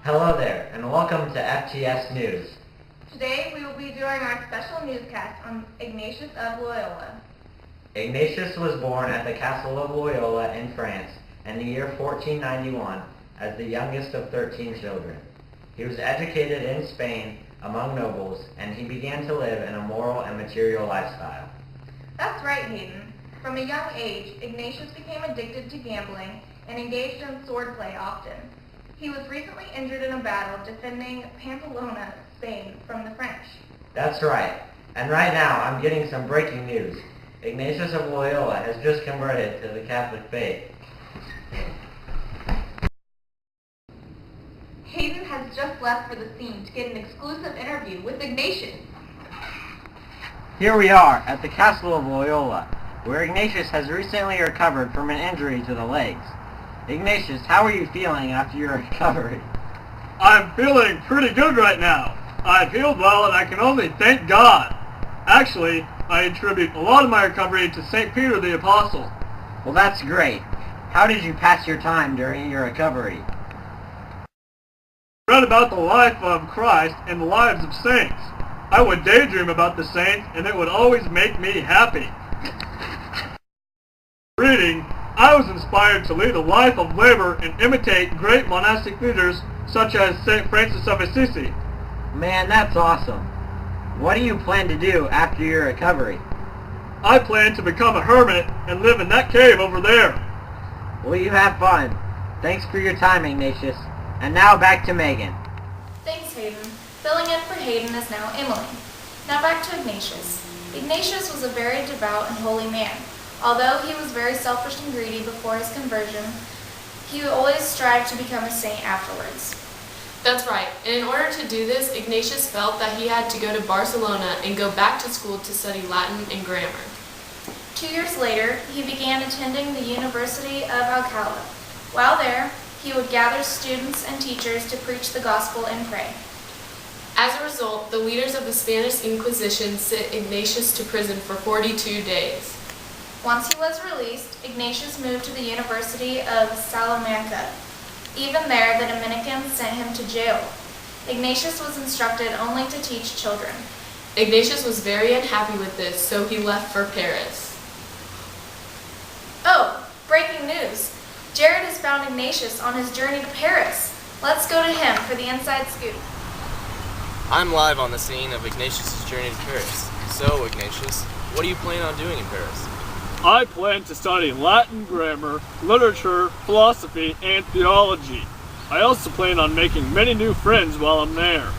Hello there, and welcome to F.T.S. News. Today we will be doing our special newscast on Ignatius of Loyola. Ignatius was born at the Castle of Loyola in France in the year 1491 as the youngest of 13 children. He was educated in Spain among nobles, and he began to live in a moral and material lifestyle. That's right, Hayden. From a young age, Ignatius became addicted to gambling and engaged in swordplay often. He was recently injured in a battle defending Pamplona, Spain, from the French. That's right. And right now, I'm getting some breaking news. Ignatius of Loyola has just converted to the Catholic faith. Hayden has just left for the scene to get an exclusive interview with Ignatius. Here we are at the Castle of Loyola, where Ignatius has recently recovered from an injury to the legs. Ignatius, how are you feeling after your recovery? I'm feeling pretty good right now. I've healed well and I can only thank God. Actually, I attribute a lot of my recovery to St. Peter the Apostle. Well, that's great. How did you pass your time during your recovery? I read about the life of Christ and the lives of saints. I would daydream about the saints and it would always make me happy. Reading, I was inspired to lead a life of labor and imitate great monastic leaders such as St. Francis of Assisi. Man, that's awesome. What do you plan to do after your recovery? I plan to become a hermit and live in that cave over there. Well, you have fun. Thanks for your time, Ignatius. And now back to Megan. Thanks, Hayden. Filling in for Hayden is now Emily. Now back to Ignatius. Ignatius was a very devout and holy man. Although he was very selfish and greedy before his conversion, he always strived to become a saint afterwards. That's right, and in order to do this, Ignatius felt that he had to go to Barcelona and go back to school to study Latin and grammar. 2 years later, he began attending the University of Alcala. While there, he would gather students and teachers to preach the gospel and pray. As a result, the leaders of the Spanish Inquisition sent Ignatius to prison for 42 days. Once he was released, Ignatius moved to the University of Salamanca. Even there, the Dominicans sent him to jail. Ignatius was instructed only to teach children. Ignatius was very unhappy with this, so he left for Paris. Oh, breaking news! Jared has found Ignatius on his journey to Paris. Let's go to him for the inside scoop. I'm live on the scene of Ignatius' journey to Paris. So, Ignatius, what do you plan on doing in Paris? I plan to study Latin grammar, literature, philosophy, and theology. I also plan on making many new friends while I'm there.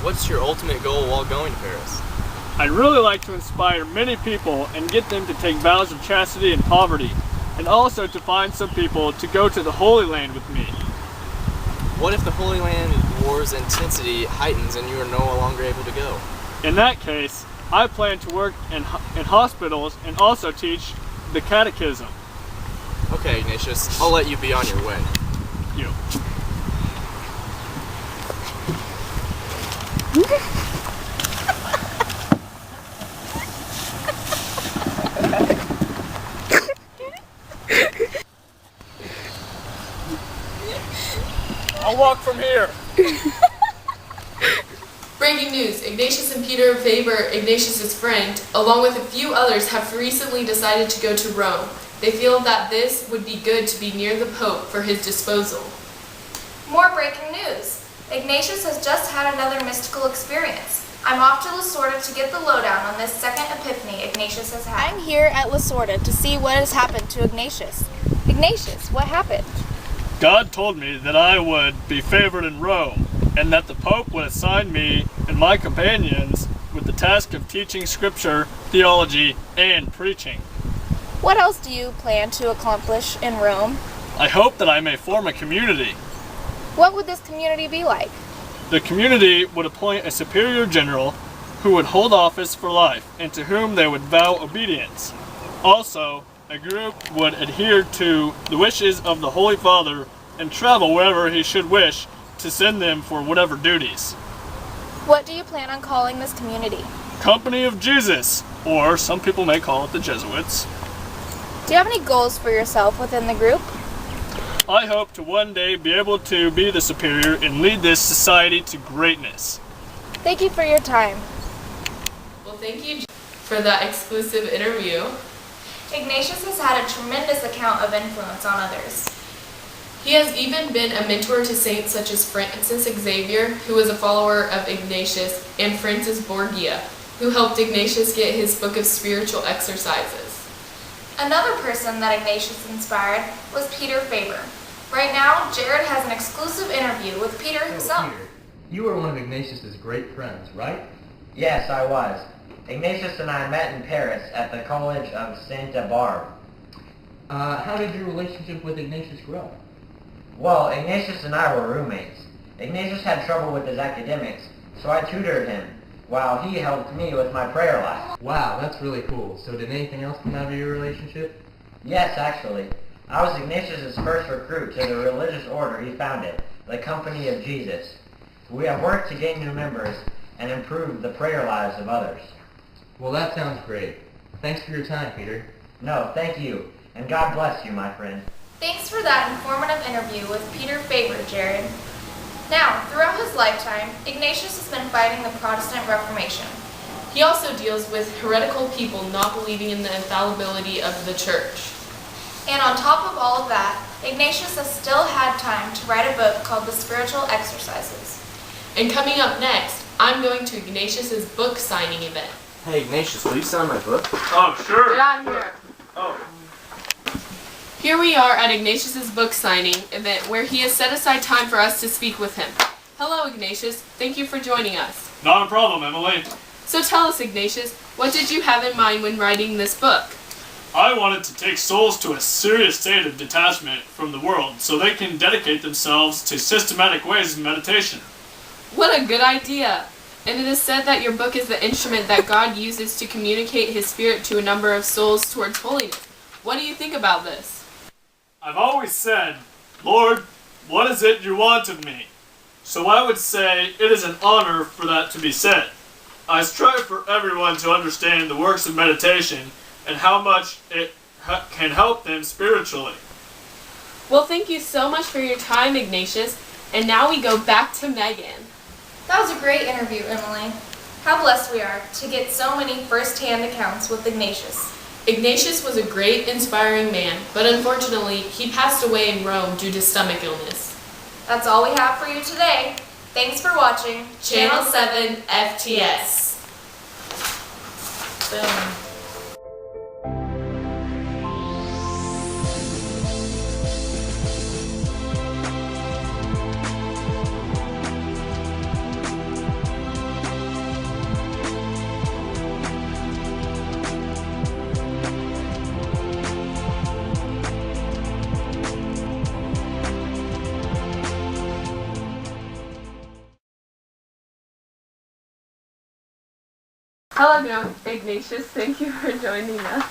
What's your ultimate goal while going to Paris? I'd really like to inspire many people and get them to take vows of chastity and poverty, and also to find some people to go to the Holy Land with me. What if the Holy Land war's intensity heightens and you are no longer able to go? In that case, I plan to work in hospitals and also teach the catechism. Okay, Ignatius, I'll let you be on your way. Thank you. I'll walk from here. Breaking news, Ignatius and Peter Faber, Ignatius' friend, along with a few others, have recently decided to go to Rome. They feel that this would be good to be near the Pope for his disposal. More breaking news! Ignatius has just had another mystical experience. I'm off to Lasorda to get the lowdown on this second epiphany Ignatius has had. I'm here at Lasorda to see what has happened to Ignatius. Ignatius, what happened? God told me that I would be favored in Rome, and that the Pope would assign me and my companions with the task of teaching scripture, theology, and preaching. What else do you plan to accomplish in Rome? I hope that I may form a community. What would this community be like? The community would appoint a superior general who would hold office for life and to whom they would vow obedience. Also, a group would adhere to the wishes of the Holy Father and travel wherever he should wish to send them for whatever duties. What do you plan on calling this community? Company of Jesus, or some people may call it the Jesuits. Do you have any goals for yourself within the group? I hope to one day be able to be the superior and lead this society to greatness. Thank you for your time. Well, thank you for that exclusive interview. Ignatius has had a tremendous account of influence on others. He has even been a mentor to saints such as Francis Xavier, who was a follower of Ignatius, and Francis Borgia, who helped Ignatius get his book of spiritual exercises. Another person that Ignatius inspired was Peter Faber. Right now, Jared has an exclusive interview with Peter himself. Peter, you were one of Ignatius's great friends, right? Yes, I was. Ignatius and I met in Paris at the College of Santa Barbe. How did your relationship with Ignatius grow? Well, Ignatius and I were roommates. Ignatius had trouble with his academics, so I tutored him, while he helped me with my prayer life. Wow, that's really cool. So did anything else come out of your relationship? Yes, actually. I was Ignatius's first recruit to the religious order he founded, the Company of Jesus. We have worked to gain new members and improve the prayer lives of others. Well, that sounds great. Thanks for your time, Peter. No, thank you, and God bless you, my friend. Thanks for that informative interview with Peter Faber, Jared. Now, throughout his lifetime, Ignatius has been fighting the Protestant Reformation. He also deals with heretical people not believing in the infallibility of the church. And on top of all of that, Ignatius has still had time to write a book called The Spiritual Exercises. And coming up next, I'm going to Ignatius's book signing event. Hey Ignatius, will you sign my book? Oh, sure. Get out of here. Oh. Here we are at Ignatius's book signing event where he has set aside time for us to speak with him. Hello, Ignatius. Thank you for joining us. Not a problem, Emily. So tell us, Ignatius, what did you have in mind when writing this book? I wanted to take souls to a serious state of detachment from the world so they can dedicate themselves to systematic ways of meditation. What a good idea! And it is said that your book is the instrument that God uses to communicate His Spirit to a number of souls towards holiness. What do you think about this? I've always said, Lord, what is it you want of me? So I would say it is an honor for that to be said. I strive for everyone to understand the works of meditation and how much it can help them spiritually. Well, thank you so much for your time, Ignatius. And now we go back to Megan. That was a great interview, Emily. How blessed we are to get so many first-hand accounts with Ignatius. Ignatius was a great, inspiring man, but unfortunately, he passed away in Rome due to stomach illness. That's all we have for you today. Thanks for watching Channel 7 FTS. Boom. Hello, Ignatius. Thank you for joining us.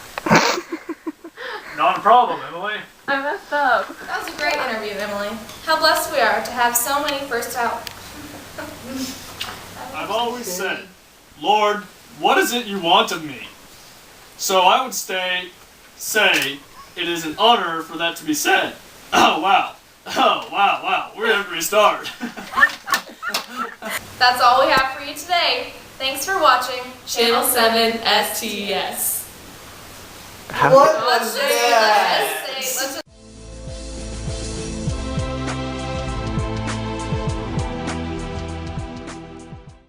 Not a problem, Emily. I messed up. That was a great interview, Emily. How blessed we are to have so many first out. I've always said, Lord, what is it you want of me? So I would say it is an honor for that to be said. Oh, wow. Oh, wow. We're going to restart. That's all we have for you today. Thanks for watching Channel 7 STS. What was that? Let's just